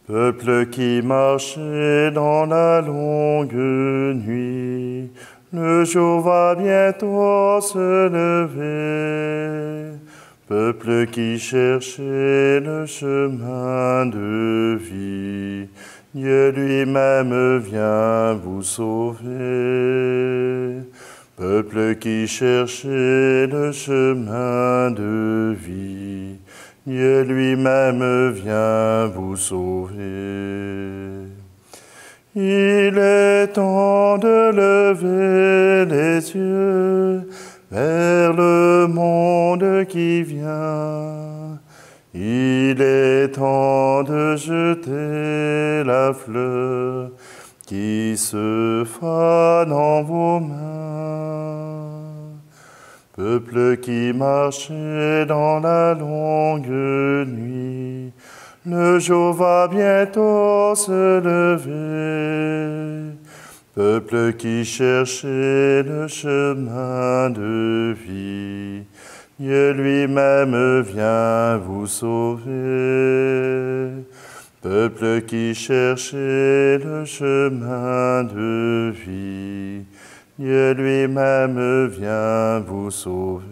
Peuple qui marchait dans la longue nuit, le jour va bientôt se lever. Peuple qui cherchait le chemin de vie, Dieu lui-même vient vous sauver. Peuple qui cherchait le chemin de vie, Dieu lui-même vient vous sauver. Il est temps de lever les yeux vers le monde qui vient. Il est temps de jeter la fleur qui se fane dans vos mains. Peuple qui marchait dans la longue nuit, le jour va bientôt se lever. Peuple qui cherchait le chemin de vie, Dieu lui-même vient vous sauver. Peuple qui cherchait le chemin de vie, Dieu lui-même vient vous sauver.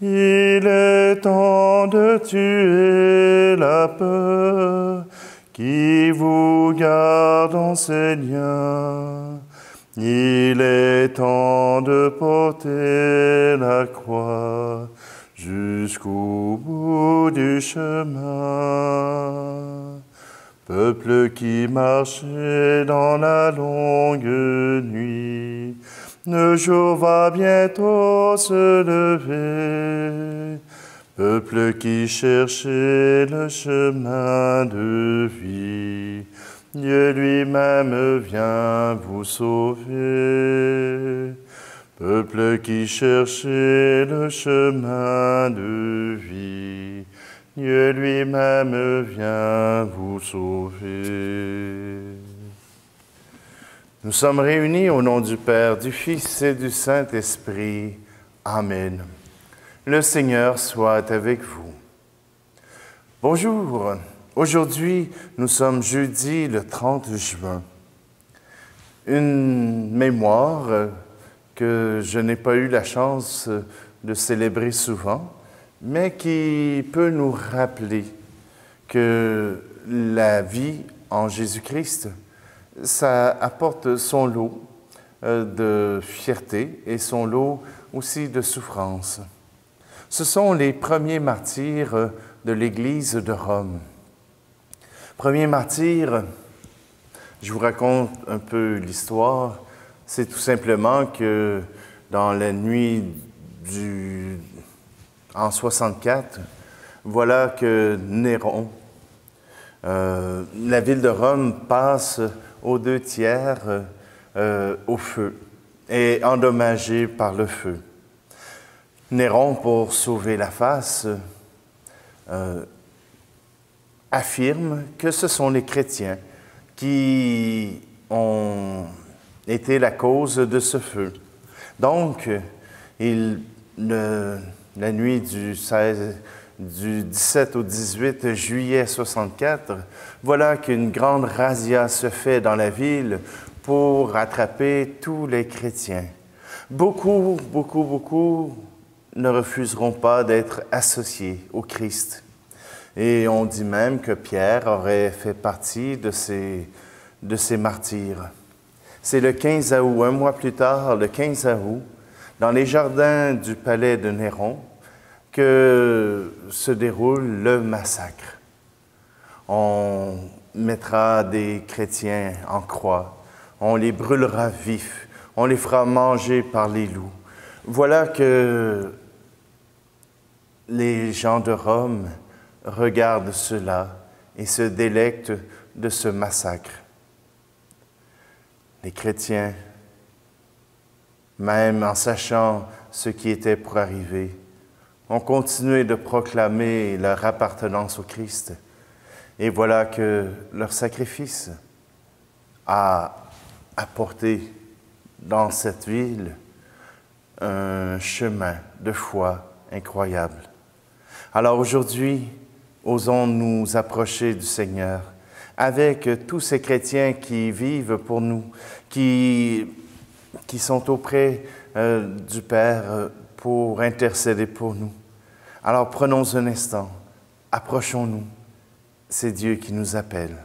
Il est temps de tuer la peur qui vous garde en ses liens. Il est temps de porter la croix jusqu'au bout du chemin. Peuple qui marchait dans la longue nuit, le jour va bientôt se lever. Peuple qui cherchait le chemin de vie, Dieu lui-même vient vous sauver. Peuple qui cherchait le chemin de vie, Dieu lui-même vient vous sauver. Nous sommes réunis au nom du Père, du Fils et du Saint-Esprit. Amen. Le Seigneur soit avec vous. Bonjour. Aujourd'hui, nous sommes jeudi le 30 juin. Une mémoire que je n'ai pas eu la chance de célébrer souvent, mais qui peut nous rappeler que la vie en Jésus-Christ, ça apporte son lot de fierté et son lot aussi de souffrance. Ce sont les premiers martyrs de l'Église de Rome. Premier martyr, je vous raconte un peu l'histoire, c'est tout simplement que dans la nuit en 64, voilà que Néron, la ville de Rome passe aux 2/3 au feu et endommagée par le feu. Néron, pour sauver la face, affirme que ce sont les chrétiens qui ont été la cause de ce feu. Donc, la nuit du 17 au 18 juillet 64, voilà qu'une grande razzia se fait dans la ville pour attraper tous les chrétiens. Beaucoup ne refuseront pas d'être associés au Christ. Et on dit même que Pierre aurait fait partie de ces martyrs. C'est le 15 août, un mois plus tard, le 15 août, dans les jardins du palais de Néron, que se déroule le massacre. On mettra des chrétiens en croix, on les brûlera vifs, on les fera manger par les loups. Voilà que les gens de Rome regardent cela et se délectent de ce massacre. Les chrétiens, même en sachant ce qui était pour arriver, ont continué de proclamer leur appartenance au Christ. Et voilà que leur sacrifice a apporté dans cette ville un chemin de foi incroyable. Alors aujourd'hui, osons nous approcher du Seigneur avec tous ces chrétiens qui vivent pour nous, qui sont auprès du Père pour intercéder pour nous. Alors prenons un instant, approchons-nous, c'est Dieu qui nous appelle.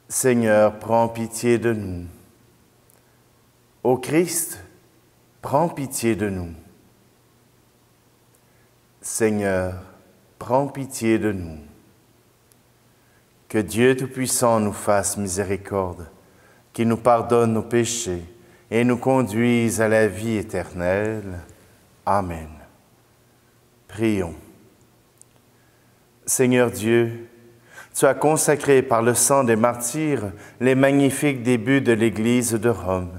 Seigneur, prends pitié de nous. Ô Christ, prends pitié de nous. Seigneur, prends pitié de nous. Que Dieu Tout-Puissant nous fasse miséricorde, qu'il nous pardonne nos péchés et nous conduise à la vie éternelle. Amen. Prions. Seigneur Dieu, tu as consacré par le sang des martyrs les magnifiques débuts de l'Église de Rome.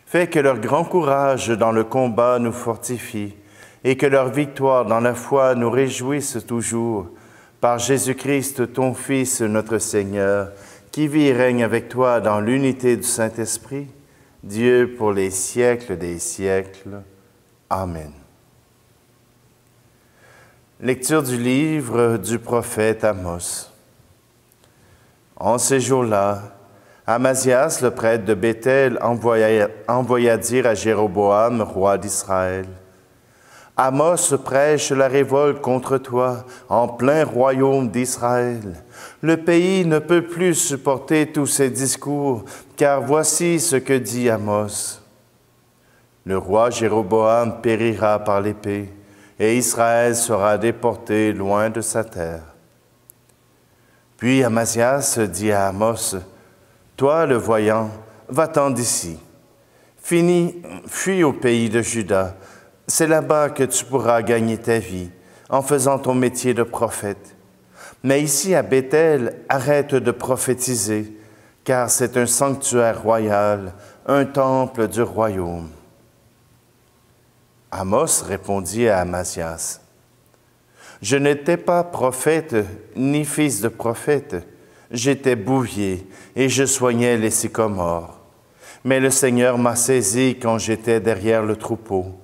Fais que leur grand courage dans le combat nous fortifie et que leur victoire dans la foi nous réjouisse toujours. Par Jésus-Christ, ton Fils, notre Seigneur, qui vit et règne avec toi dans l'unité du Saint-Esprit, Dieu pour les siècles des siècles. Amen. Lecture du livre du prophète Amos. En ces jours-là, Amazias, le prêtre de Béthel, envoya dire à Jéroboam, roi d'Israël, « Amos prêche la révolte contre toi en plein royaume d'Israël. Le pays ne peut plus supporter tous ces discours, car voici ce que dit Amos. Le roi Jéroboam périra par l'épée, et Israël sera déporté loin de sa terre. » Puis Amazias dit à Amos, « Toi, le voyant, va-t'en d'ici. Fuis au pays de Juda. C'est là-bas que tu pourras gagner ta vie, en faisant ton métier de prophète. Mais ici, à Béthel, arrête de prophétiser, car c'est un sanctuaire royal, un temple du royaume. » Amos répondit à Amazias, « Je n'étais pas prophète, ni fils de prophète. J'étais bouvier et je soignais les sycomores. Mais le Seigneur m'a saisi quand j'étais derrière le troupeau.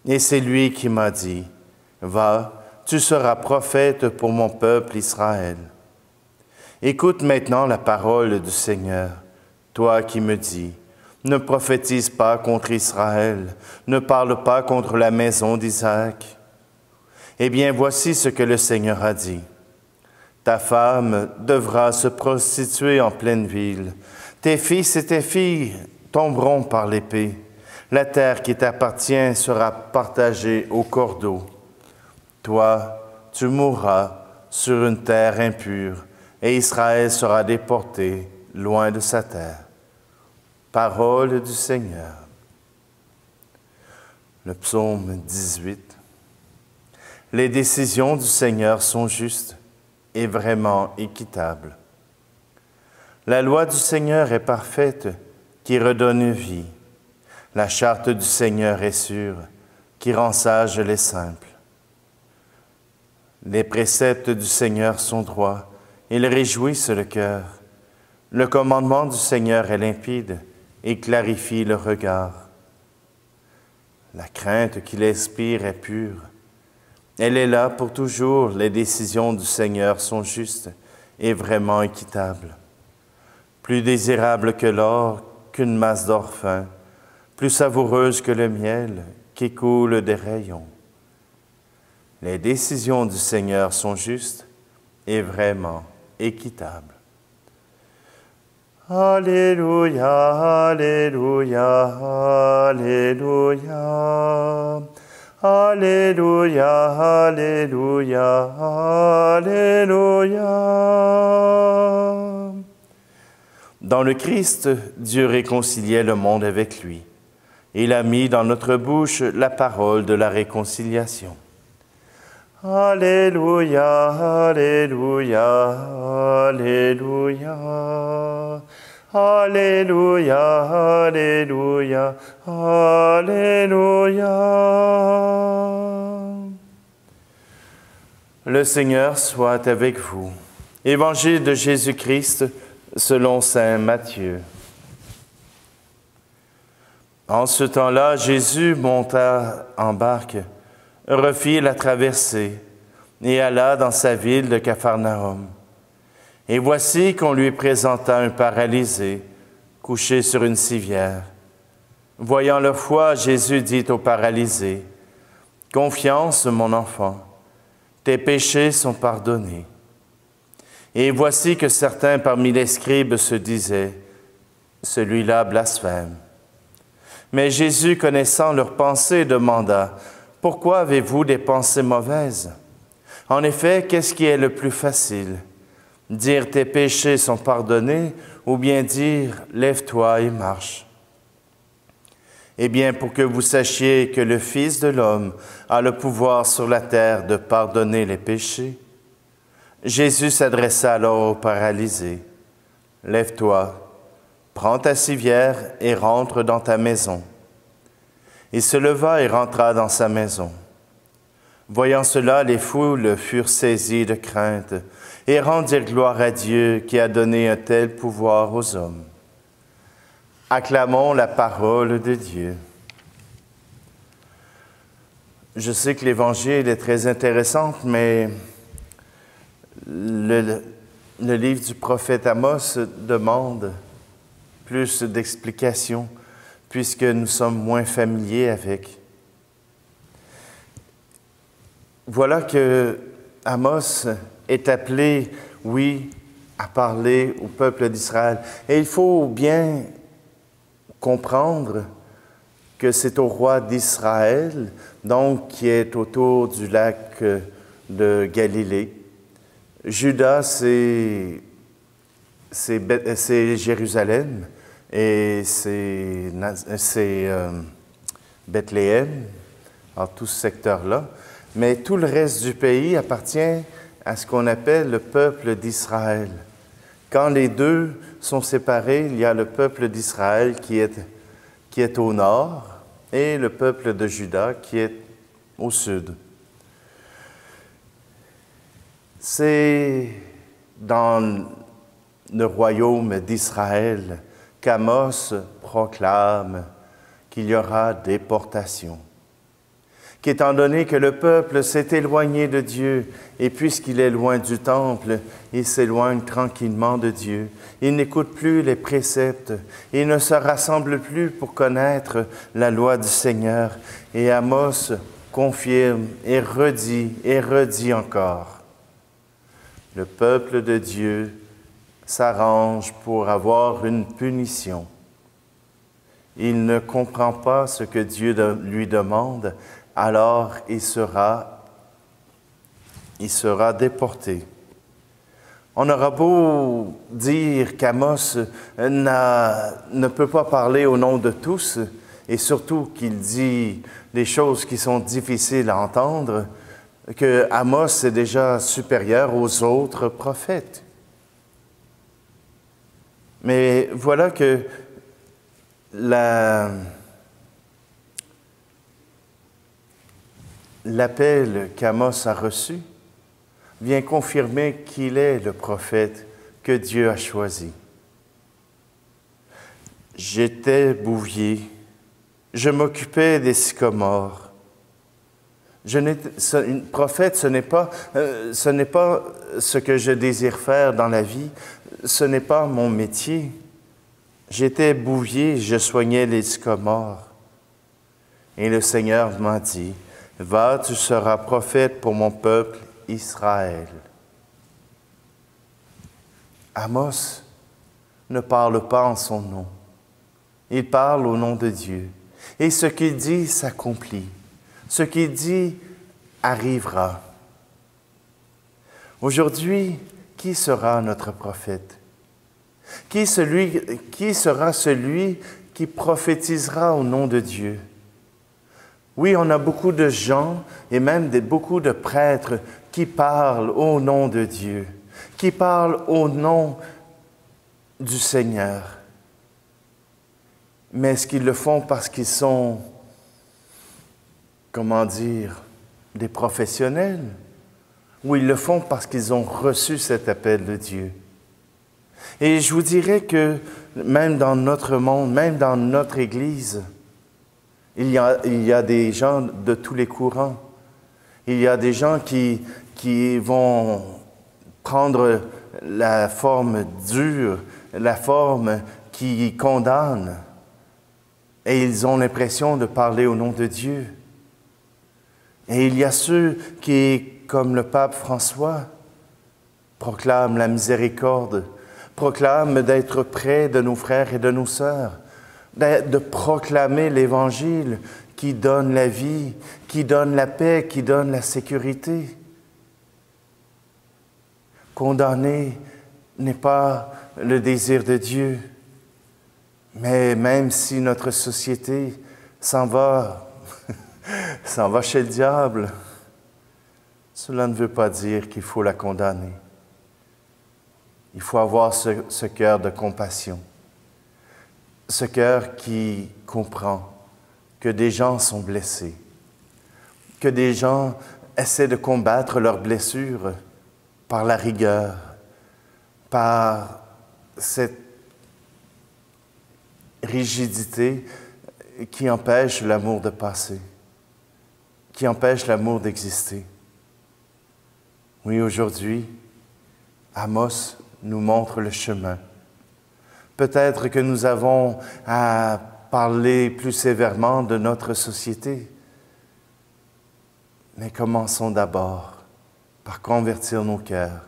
Et c'est lui qui m'a dit, « Va, tu seras prophète pour mon peuple Israël. » Écoute maintenant la parole du Seigneur, toi qui me dis, « Ne prophétise pas contre Israël, ne parle pas contre la maison d'Isaac. » Eh bien, voici ce que le Seigneur a dit. Ta femme devra se prostituer en pleine ville. Tes fils et tes filles tomberont par l'épée. La terre qui t'appartient sera partagée au cordeau. Toi, tu mourras sur une terre impure, et Israël sera déporté loin de sa terre. Parole du Seigneur. Le psaume 18. Les décisions du Seigneur sont justes et vraiment équitables. La loi du Seigneur est parfaite, qui redonne vie. La charte du Seigneur est sûre, qui rend sages les simples. Les préceptes du Seigneur sont droits, ils réjouissent le cœur. Le commandement du Seigneur est limpide et clarifie le regard. La crainte qu'il inspire est pure. Elle est là pour toujours. Les décisions du Seigneur sont justes et vraiment équitables. Plus désirable que l'or, qu'une masse d'or fin, plus savoureuse que le miel qui coule des rayons. Les décisions du Seigneur sont justes et vraiment équitables. Alléluia, Alléluia, Alléluia. Alléluia, Alléluia, Alléluia. Dans le Christ, Dieu réconciliait le monde avec lui. Il a mis dans notre bouche la parole de la réconciliation. Alléluia, Alléluia, Alléluia. Alléluia, Alléluia, Alléluia. Le Seigneur soit avec vous. Évangile de Jésus-Christ selon saint Matthieu. En ce temps-là, Jésus monta en barque, refit la traversée et alla dans sa ville de Capharnaüm. Et voici qu'on lui présenta un paralysé, couché sur une civière. Voyant leur foi, Jésus dit au paralysé, « Confiance, mon enfant, tes péchés sont pardonnés. » Et voici que certains parmi les scribes se disaient, « Celui-là blasphème. » Mais Jésus, connaissant leurs pensées, demanda, « Pourquoi avez-vous des pensées mauvaises? En effet, qu'est-ce qui est le plus facile? Dire tes péchés sont pardonnés ou bien dire lève-toi et marche? Eh bien, pour que vous sachiez que le Fils de l'homme a le pouvoir sur la terre de pardonner les péchés. » Jésus s'adressa alors au paralysé. « Lève-toi, prends ta civière et rentre dans ta maison. » Il se leva et rentra dans sa maison. Voyant cela, les foules furent saisies de crainte et rendirent gloire à Dieu qui a donné un tel pouvoir aux hommes. Acclamons la parole de Dieu. Je sais que l'Évangile est très intéressant, mais le livre du prophète Amos demande plus d'explications puisque nous sommes moins familiers avec. Voilà que Amos est appelé, oui, à parler au peuple d'Israël. Et il faut bien comprendre que c'est au roi d'Israël, donc qui est autour du lac de Galilée. Juda, c'est Jérusalem et c'est Bethléem, alors tout ce secteur-là. Mais tout le reste du pays appartient à ce qu'on appelle le peuple d'Israël. Quand les deux sont séparés, il y a le peuple d'Israël qui est au nord et le peuple de Juda qui est au sud. C'est dans le royaume d'Israël qu'Amos proclame qu'il y aura déportation. Qu'étant donné que le peuple s'est éloigné de Dieu, et puisqu'il est loin du temple, il s'éloigne tranquillement de Dieu. Il n'écoute plus les préceptes, il ne se rassemble plus pour connaître la loi du Seigneur. Et Amos confirme et redit encore. Le peuple de Dieu s'arrange pour avoir une punition. Il ne comprend pas ce que Dieu lui demande, alors il sera déporté. On aura beau dire qu'Amos ne peut pas parler au nom de tous, et surtout qu'il dit des choses qui sont difficiles à entendre, que Amos est déjà supérieur aux autres prophètes. Mais voilà que l'appel qu'Amos a reçu vient confirmer qu'il est le prophète que Dieu a choisi. J'étais bouvier, je m'occupais des sycomores. Prophète, ce n'est pas ce que je désire faire dans la vie, ce n'est pas mon métier. J'étais bouvier, je soignais les sycomores. Et le Seigneur m'a dit, « Va, tu seras prophète pour mon peuple Israël. » Amos ne parle pas en son nom. Il parle au nom de Dieu. Et ce qu'il dit s'accomplit. Ce qu'il dit arrivera. Aujourd'hui, qui sera notre prophète? Qui sera celui qui prophétisera au nom de Dieu? Oui, on a beaucoup de gens et même beaucoup de prêtres qui parlent au nom de Dieu, qui parlent au nom du Seigneur. Mais est-ce qu'ils le font parce qu'ils sont, comment dire, des professionnels? Ou ils le font parce qu'ils ont reçu cet appel de Dieu? Et je vous dirais que même dans notre monde, même dans notre Église, il y a des gens de tous les courants. Il y a des gens qui vont prendre la forme dure, la forme qui condamne, et ils ont l'impression de parler au nom de Dieu. Et il y a ceux qui, comme le pape François, proclament la miséricorde, proclament d'être près de nos frères et de nos sœurs, de proclamer l'Évangile qui donne la vie, qui donne la paix, qui donne la sécurité. Condamner n'est pas le désir de Dieu, mais même si notre société s'en va chez le diable, cela ne veut pas dire qu'il faut la condamner. Il faut avoir ce cœur de compassion, ce cœur qui comprend que des gens sont blessés, que des gens essaient de combattre leurs blessures par la rigueur, par cette rigidité qui empêche l'amour de passer, qui empêche l'amour d'exister. Oui, aujourd'hui, Amos nous montre le chemin. Peut-être que nous avons à parler plus sévèrement de notre société, mais commençons d'abord par convertir nos cœurs,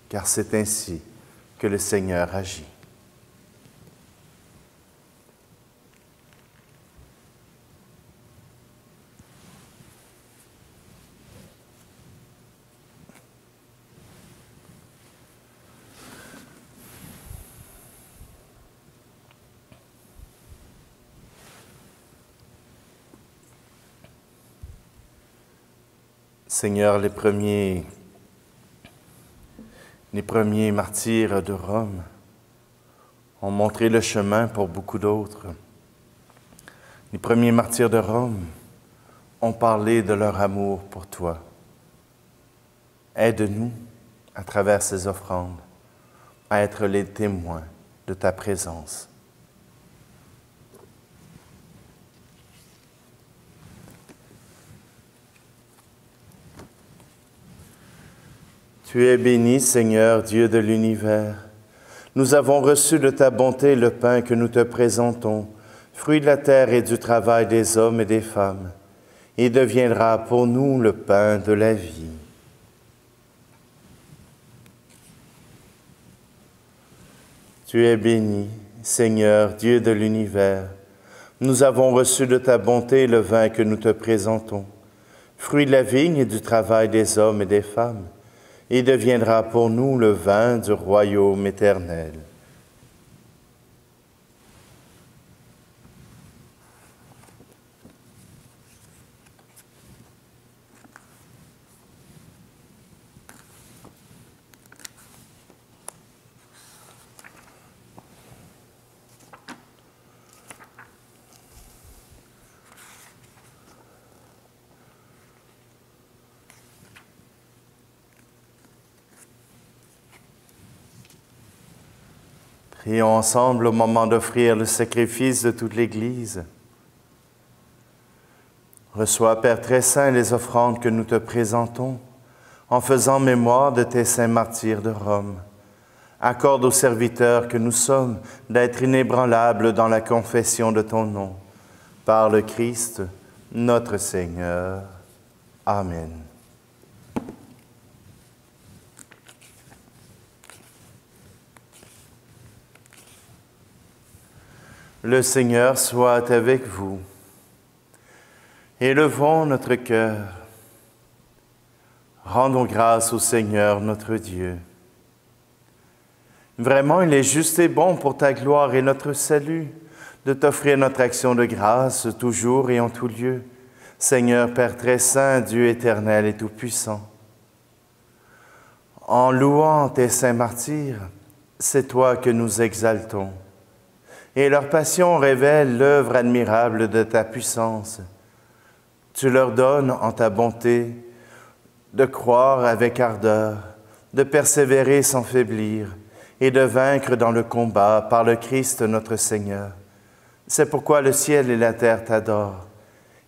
car c'est ainsi que le Seigneur agit. Seigneur, les premiers martyrs de Rome ont montré le chemin pour beaucoup d'autres. Les premiers martyrs de Rome ont parlé de leur amour pour toi. Aide-nous, à travers ces offrandes, à être les témoins de ta présence. Tu es béni, Seigneur, Dieu de l'univers. Nous avons reçu de ta bonté le pain que nous te présentons, fruit de la terre et du travail des hommes et des femmes. Il deviendra pour nous le pain de la vie. Tu es béni, Seigneur, Dieu de l'univers. Nous avons reçu de ta bonté le vin que nous te présentons, fruit de la vigne et du travail des hommes et des femmes. Il deviendra pour nous le vin du royaume éternel. Prions ensemble au moment d'offrir le sacrifice de toute l'Église. Reçois, Père très saint, les offrandes que nous te présentons, en faisant mémoire de tes saints martyrs de Rome. Accorde aux serviteurs que nous sommes d'être inébranlables dans la confession de ton nom. Par le Christ, notre Seigneur. Amen. Le Seigneur soit avec vous. Élevons notre cœur. Rendons grâce au Seigneur notre Dieu. Vraiment, il est juste et bon pour ta gloire et notre salut de t'offrir notre action de grâce toujours et en tout lieu. Seigneur Père très saint, Dieu éternel et tout-puissant. En louant tes saints martyrs, c'est toi que nous exaltons. Et leur passion révèle l'œuvre admirable de ta puissance. Tu leur donnes en ta bonté de croire avec ardeur, de persévérer sans faiblir et de vaincre dans le combat par le Christ notre Seigneur. C'est pourquoi le ciel et la terre t'adorent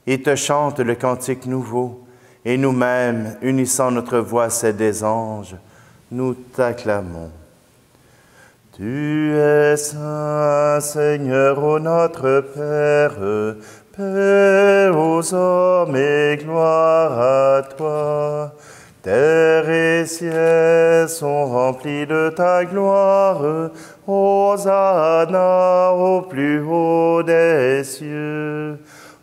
et te chantent le cantique nouveau, et nous-mêmes, unissant notre voix à celle des anges, nous t'acclamons. Tu es saint, Seigneur, ô notre Père, paix aux hommes et gloire à toi. Terre et ciel sont remplis de ta gloire. Hosanna au plus haut des cieux.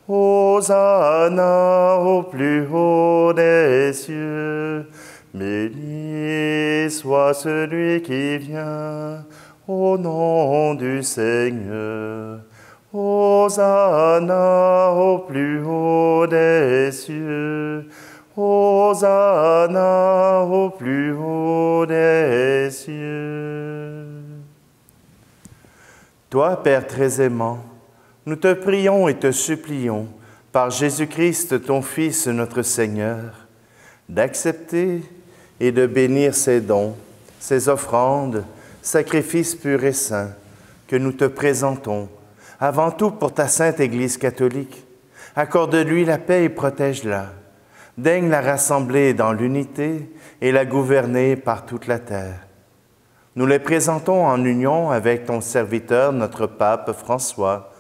Hosanna au plus haut des cieux. Béni soit celui qui vient au nom du Seigneur. Hosanna au plus haut des cieux. Hosanna au plus haut des cieux. Toi, Père très aimant, nous te prions et te supplions, par Jésus-Christ, ton Fils, notre Seigneur, d'accepter et de bénir ces dons, ces offrandes, sacrifices purs et saints que nous te présentons, avant tout pour ta sainte Église catholique. Accorde-lui la paix et protège-la. Daigne la rassembler dans l'unité et la gouverner par toute la terre. Nous les présentons en union avec ton serviteur, notre pape François,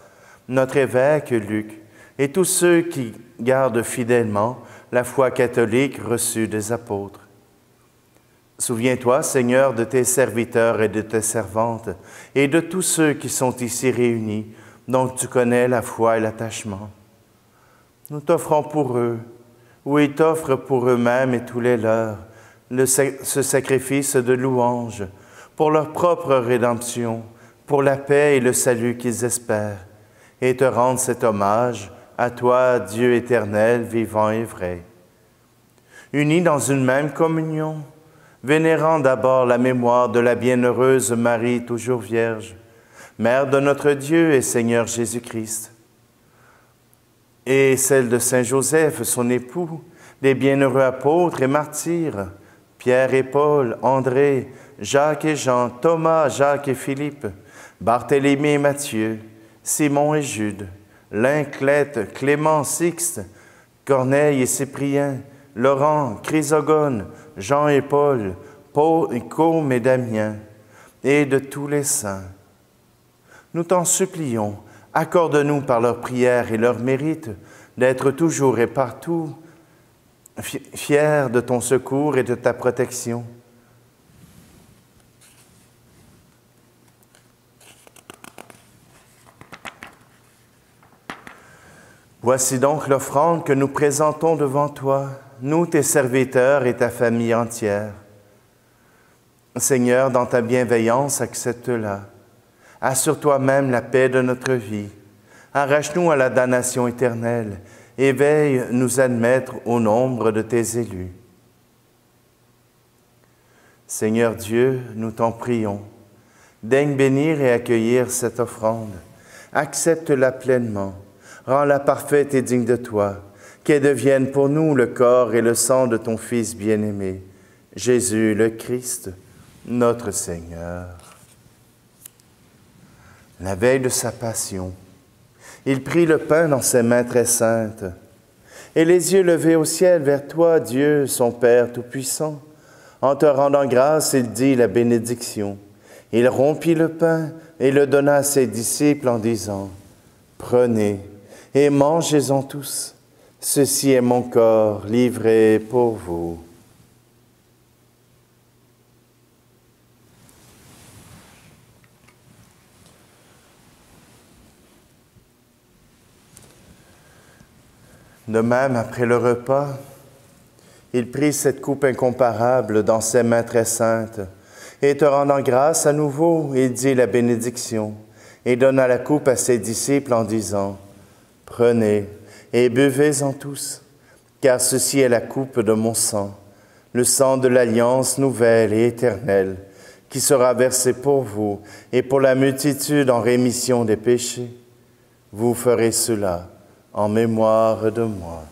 notre évêque Luc, et tous ceux qui gardent fidèlement la foi catholique reçue des apôtres. Souviens-toi, Seigneur, de tes serviteurs et de tes servantes, et de tous ceux qui sont ici réunis, dont tu connais la foi et l'attachement. Nous t'offrons pour eux, ou ils t'offrent pour eux-mêmes et tous les leurs, ce sacrifice de louange, pour leur propre rédemption, pour la paix et le salut qu'ils espèrent, et te rendent cet hommage à toi, Dieu éternel, vivant et vrai. Unis dans une même communion, vénérant d'abord la mémoire de la bienheureuse Marie, toujours Vierge, Mère de notre Dieu et Seigneur Jésus-Christ, et celle de Saint Joseph, son époux, des bienheureux apôtres et martyrs, Pierre et Paul, André, Jacques et Jean, Thomas, Jacques et Philippe, Barthélemy et Matthieu, Simon et Jude, Linclette, Clément, Sixte, Corneille et Cyprien, Laurent, Chrysogone, Jean et Paul, Côme et Damien, et de tous les saints. Nous t'en supplions, accorde-nous par leurs prières et leurs mérites d'être toujours et partout fiers de ton secours et de ta protection. Voici donc l'offrande que nous présentons devant toi, nous, tes serviteurs et ta famille entière. Seigneur, dans ta bienveillance, accepte-la. Assure toi-même la paix de notre vie. Arrache-nous à la damnation éternelle et veille nous admettre au nombre de tes élus. Seigneur Dieu, nous t'en prions. Daigne bénir et accueillir cette offrande. Accepte-la pleinement. Rends-la parfaite et digne de toi, qu'elle devienne pour nous le corps et le sang de ton Fils bien-aimé, Jésus le Christ, notre Seigneur. La veille de sa passion, il prit le pain dans ses mains très saintes, et les yeux levés au ciel vers toi, Dieu, son Père Tout-Puissant. En te rendant grâce, il dit la bénédiction. Il rompit le pain et le donna à ses disciples en disant, « Prenez et mangez-en tous. Ceci est mon corps livré pour vous. » De même, après le repas, il prit cette coupe incomparable dans ses mains très saintes, et te rendant grâce à nouveau, il dit la bénédiction, et donna la coupe à ses disciples en disant, « Prenez et buvez-en tous, car ceci est la coupe de mon sang, le sang de l'alliance nouvelle et éternelle, qui sera versé pour vous et pour la multitude en rémission des péchés. Vous ferez cela en mémoire de moi. »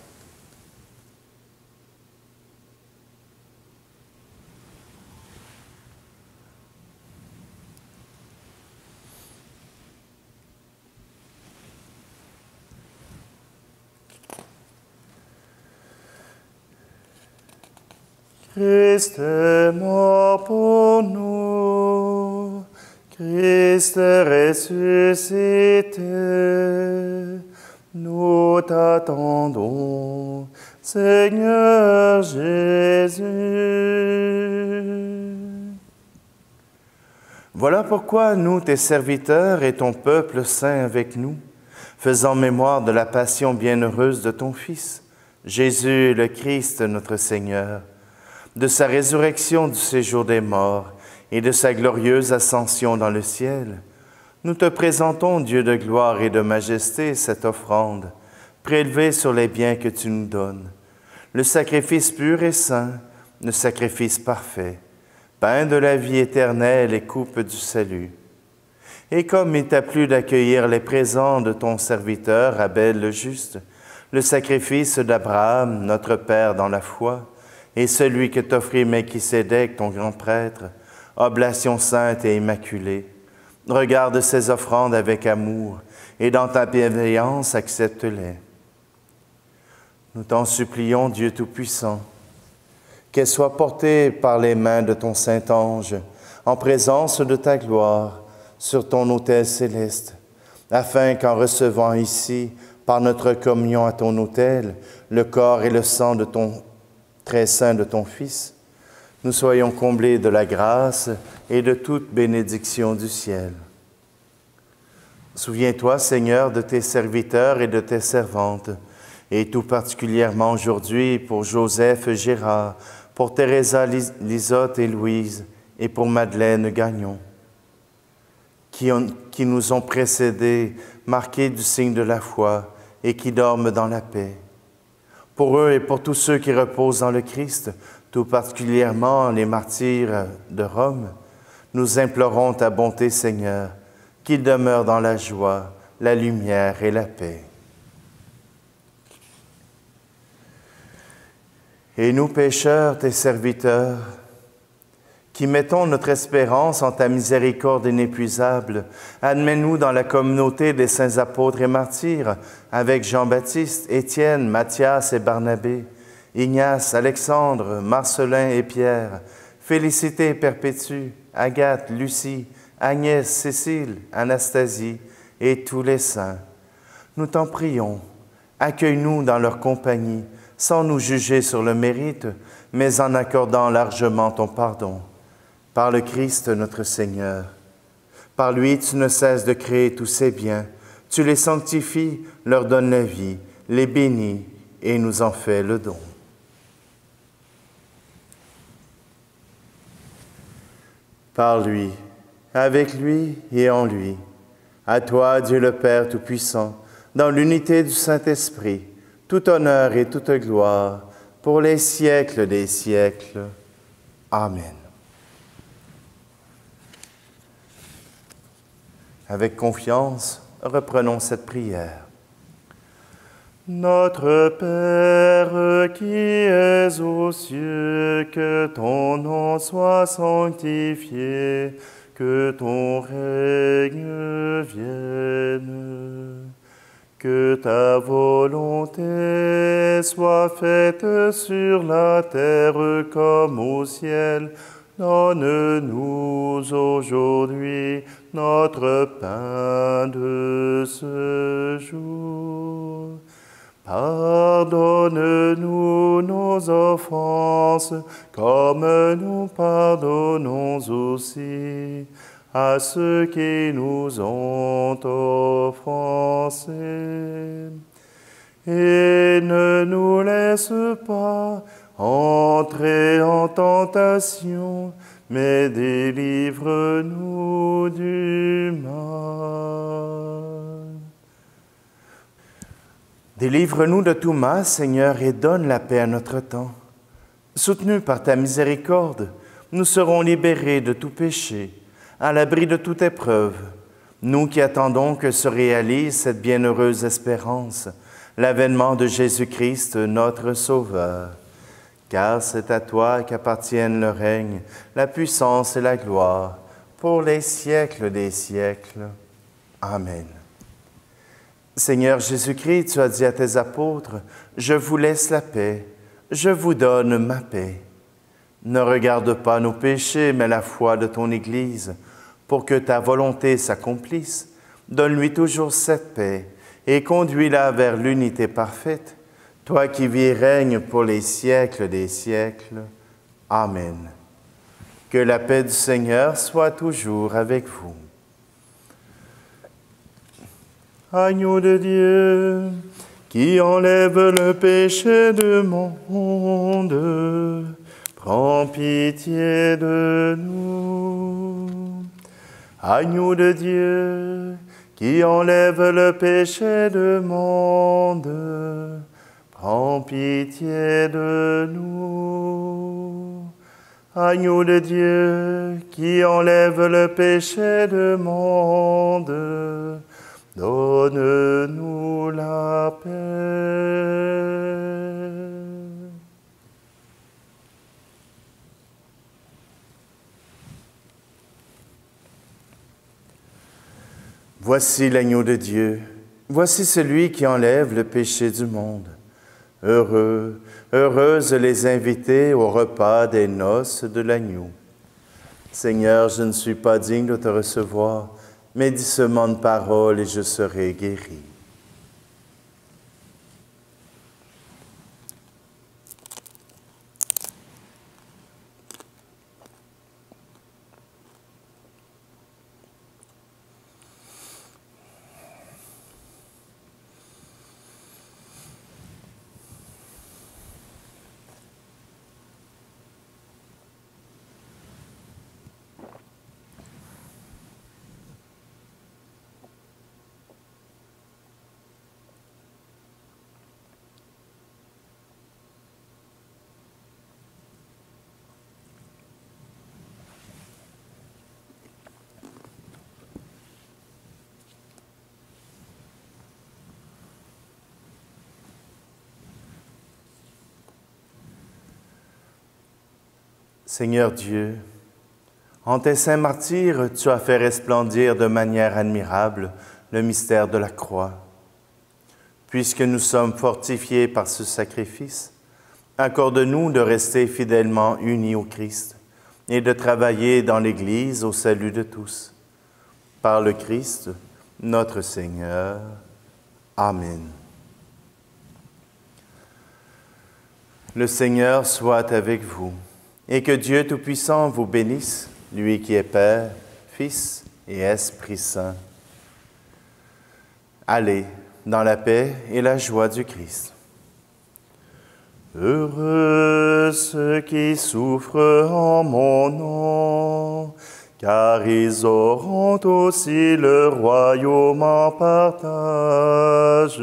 Christ est mort pour nous, Christ est ressuscité, nous t'attendons, Seigneur Jésus. Voilà pourquoi nous, tes serviteurs et ton peuple saint avec nous, faisant mémoire de la passion bienheureuse de ton Fils, Jésus le Christ notre Seigneur, de sa résurrection du séjour des morts et de sa glorieuse ascension dans le ciel, nous te présentons, Dieu de gloire et de majesté, cette offrande, prélevée sur les biens que tu nous donnes, le sacrifice pur et saint, le sacrifice parfait, pain de la vie éternelle et coupe du salut. Et comme il t'a plu d'accueillir les présents de ton serviteur Abel le juste, le sacrifice d'Abraham, notre Père dans la foi, et celui que t'offrit Melchisédek, ton grand prêtre, oblation sainte et immaculée, regarde ces offrandes avec amour, et dans ta bienveillance accepte-les. Nous t'en supplions, Dieu Tout-Puissant, qu'elles soient portées par les mains de ton Saint-Ange, en présence de ta gloire, sur ton autel céleste, afin qu'en recevant ici, par notre communion à ton autel, le corps et le sang de ton très saint de ton Fils, nous soyons comblés de la grâce et de toute bénédiction du ciel. Souviens-toi, Seigneur, de tes serviteurs et de tes servantes, et tout particulièrement aujourd'hui pour Joseph Gérard, pour Teresa Lisotte et Louise, et pour Madeleine Gagnon, qui nous ont précédés, marqués du signe de la foi, et qui dorment dans la paix. Pour eux et pour tous ceux qui reposent dans le Christ, tout particulièrement les martyrs de Rome, nous implorons ta bonté, Seigneur, qu'ils demeurent dans la joie, la lumière et la paix. Et nous, pécheurs, tes serviteurs, qui mettons notre espérance en ta miséricorde inépuisable, admets-nous dans la communauté des saints apôtres et martyrs, avec Jean-Baptiste, Étienne, Matthias et Barnabé, Ignace, Alexandre, Marcelin et Pierre, Félicité et Perpétue, Agathe, Lucie, Agnès, Cécile, Anastasie et tous les saints. Nous t'en prions, accueille-nous dans leur compagnie, sans nous juger sur le mérite, mais en accordant largement ton pardon. Par le Christ notre Seigneur. Par lui, tu ne cesses de créer tous ces biens. Tu les sanctifies, leur donnes la vie, les bénis et nous en fais le don. Par lui, avec lui et en lui, à toi, Dieu le Père Tout-Puissant, dans l'unité du Saint-Esprit, tout honneur et toute gloire, pour les siècles des siècles. Amen. Avec confiance, reprenons cette prière. Notre Père qui es aux cieux, que ton nom soit sanctifié, que ton règne vienne, que ta volonté soit faite sur la terre comme au ciel. Donne-nous aujourd'hui notre pain de ce jour. Pardonne-nous nos offenses, comme nous pardonnons aussi à ceux qui nous ont offensés. Et ne nous laisse pas entrer en tentation, mais délivre-nous du mal. Délivre-nous de tout mal, Seigneur, et donne la paix à notre temps. Soutenus par ta miséricorde, nous serons libérés de tout péché, à l'abri de toute épreuve, nous qui attendons que se réalise cette bienheureuse espérance, l'avènement de Jésus-Christ, notre Sauveur. Car c'est à toi qu'appartiennent le règne, la puissance et la gloire, pour les siècles des siècles. Amen. Seigneur Jésus-Christ, tu as dit à tes apôtres, « Je vous laisse la paix, je vous donne ma paix. » Ne regarde pas nos péchés, mais la foi de ton Église, pour que ta volonté s'accomplisse. Donne-lui toujours cette paix et conduis-la vers l'unité parfaite, toi qui vis et règnes pour les siècles des siècles. Amen. Que la paix du Seigneur soit toujours avec vous. Agneau de Dieu, qui enlève le péché du monde, prends pitié de nous. Agneau de Dieu, qui enlève le péché du monde, prends pitié de nous. Agneau de Dieu, qui enlève le péché du monde, donne-nous la paix. Voici l'agneau de Dieu, voici celui qui enlève le péché du monde. Heureux, heureuses les invités au repas des noces de l'agneau. Seigneur, je ne suis pas digne de te recevoir, mais dis seulement une parole et je serai guéri. Seigneur Dieu, en tes saints martyrs, tu as fait resplendir de manière admirable le mystère de la croix. Puisque nous sommes fortifiés par ce sacrifice, accorde-nous de rester fidèlement unis au Christ et de travailler dans l'Église au salut de tous. Par le Christ, notre Seigneur. Amen. Le Seigneur soit avec vous. Et que Dieu Tout-Puissant vous bénisse, lui qui est Père, Fils et Esprit Saint. Allez dans la paix et la joie du Christ. Heureux ceux qui souffrent en mon nom, car ils auront aussi le royaume en partage.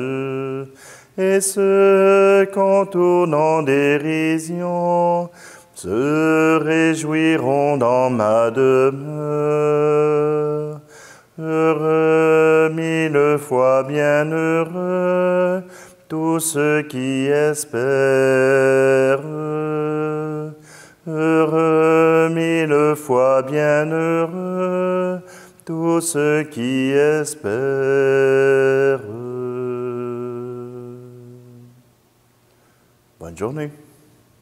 Et ceux qu'en tournant dérision, se réjouiront dans ma demeure. Heureux, mille fois bienheureux, tous ceux qui espèrent. Heureux, mille fois bienheureux, tous ceux qui espèrent. Bonne journée.